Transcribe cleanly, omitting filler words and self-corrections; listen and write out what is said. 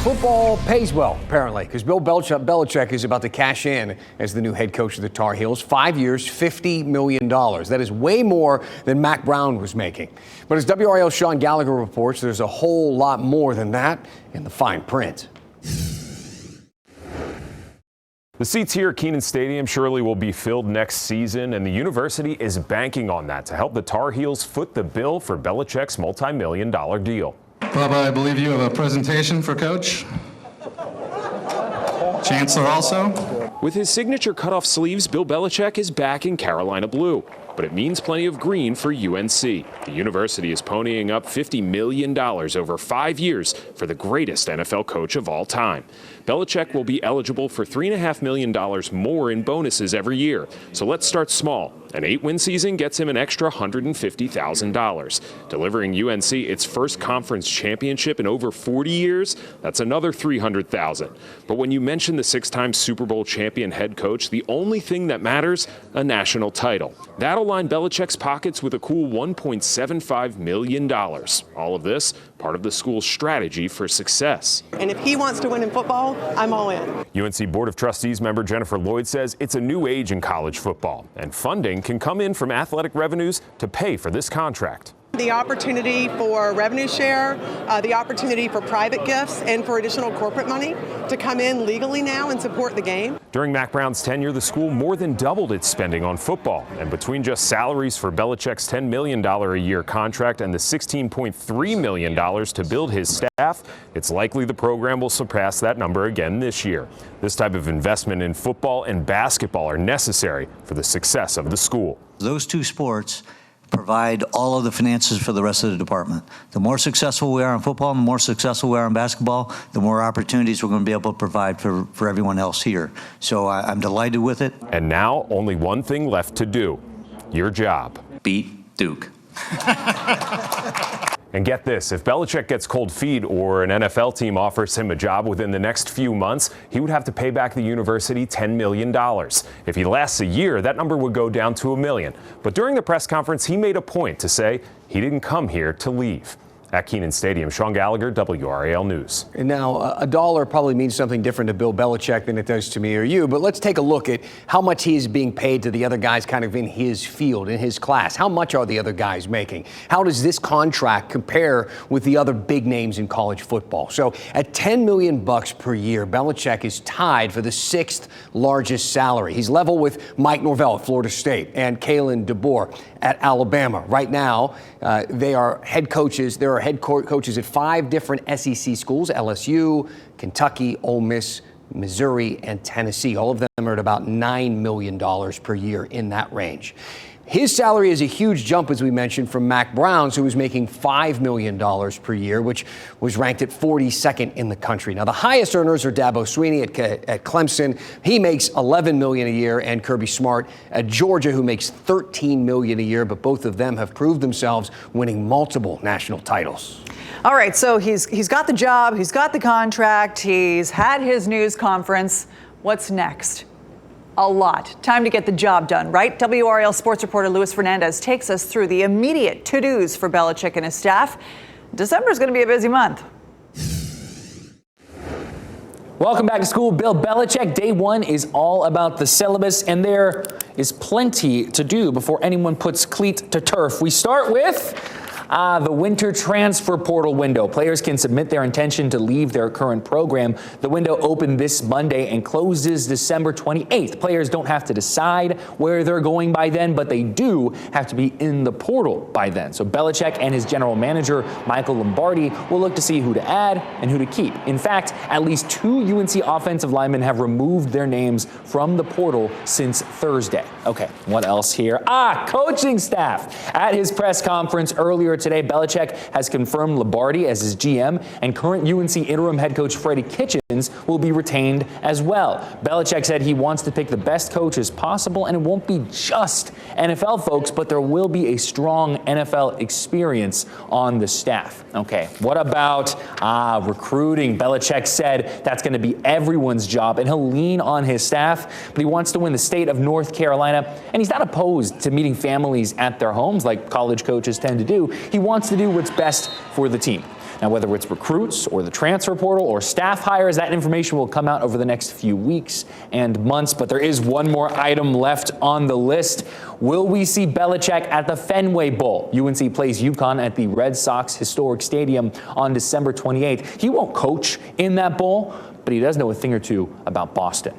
Football pays well, apparently, because Bill Belichick is about to cash in as the new head coach of the Tar Heels. 5 years, $50 million. That is way more than Mac Brown was making. But as WRAL's Sean Gallagher reports, there's a whole lot more than that in the fine print. The seats here at Kenan Stadium surely will be filled next season, and the university is banking on that to help the Tar Heels foot the bill for Belichick's multi-million-dollar deal. Bubba, I believe you have a presentation for Coach. Chancellor also. With his signature cut-off sleeves, Bill Belichick is back in Carolina blue. But it means plenty of green for UNC. The university is ponying up $50 million over 5 years for the greatest NFL coach of all time. Belichick will be eligible for $3.5 million more in bonuses every year. So let's start small. An 8-win season gets him an extra $150,000. Delivering UNC its first conference championship in over 40 years, that's another $300,000. But when you mention the 6-time Super Bowl champion head coach, the only thing that matters, a national title. That'll line Belichick's pockets with a cool $1.75 million. All of this part of the school's strategy for success. And if he wants to win in football, I'm all in. UNC Board of Trustees member Jennifer Lloyd says it's a new age in college football, and funding can come in from athletic revenues to pay for this contract. The opportunity for revenue share, the opportunity for private gifts, and for additional corporate money to come in legally now and support the game. During Mac Brown's tenure, the school more than doubled its spending on football. And between just salaries for Belichick's $10 million a year contract and the $16.3 million to build his staff, it's likely the program will surpass that number again this year. This type of investment in football and basketball are necessary for the success of the school. Those two sports provide all of the finances for the rest of the department. The more successful we are in football, the more successful we are in basketball, the more opportunities we're going to be able to provide for everyone else here. So I'm delighted with it. And now only one thing left to do. Your job. Beat Duke. And get this, if Belichick gets cold feet or an NFL team offers him a job within the next few months, he would have to pay back the university $10 million. If he lasts a year, that number would go down to $1 million. But during the press conference, he made a point to say he didn't come here to leave. At Kenan Stadium, Sean Gallagher, WRAL News. And now, a dollar probably means something different to Bill Belichick than it does to me or you, but let's take a look at how much he is being paid to the other guys kind of in his field, in his class. How much are the other guys making? How does this contract compare with the other big names in college football? So at $10 million per year, Belichick is tied for the 6th largest salary. He's level with Mike Norvell at Florida State and Kalen DeBoer at Alabama. Right now, they are head coaches. There are head coaches at 5 different SEC schools: LSU, Kentucky, Ole Miss, Missouri, and Tennessee. All of them are at about $9 million per year, in that range. His salary is a huge jump, as we mentioned, from Mac Brown's, who was making $5 million per year, which was ranked at 42nd in the country. Now, the highest earners are Dabo Swinney at Clemson. He makes $11 million a year, and Kirby Smart at Georgia, who makes $13 million a year. But both of them have proved themselves, winning multiple national titles. All right, so he's got the job, he's got the contract, he's had his news conference. What's next? A lot. Time to get the job done, right? WRAL sports reporter Luis Fernandez takes us through the immediate to-dos for Belichick and his staff. December is going to be a busy month. Welcome back to school. Bill Belichick. Day one is all about the syllabus, and there is plenty to do before anyone puts cleat to turf. We start with the winter transfer portal window. Players can submit their intention to leave their current program. The window opened this Monday and closes December 28th. Players don't have to decide where they're going by then, but they do have to be in the portal by then. So Belichick and his general manager, Michael Lombardi, will look to see who to add and who to keep. In fact, at least 2 UNC offensive linemen have removed their names from the portal since Thursday. Okay, what else here? Coaching staff. At his press conference earlier today, Belichick has confirmed Lombardi as his GM, and current UNC interim head coach Freddie Kitchens will be retained as well. Belichick said he wants to pick the best coaches possible, and it won't be just NFL folks, but there will be a strong NFL experience on the staff. Okay, what about recruiting? Belichick said that's going to be everyone's job, and he'll lean on his staff, but he wants to win the state of North Carolina, and he's not opposed to meeting families at their homes like college coaches tend to do. He wants to do what's best for the team. Now, whether it's recruits or the transfer portal or staff hires, that information will come out over the next few weeks and months. But there is one more item left on the list. Will we see Belichick at the Fenway Bowl? UNC plays UConn at the Red Sox historic stadium on December 28th. He won't coach in that bowl, but he does know a thing or two about Boston.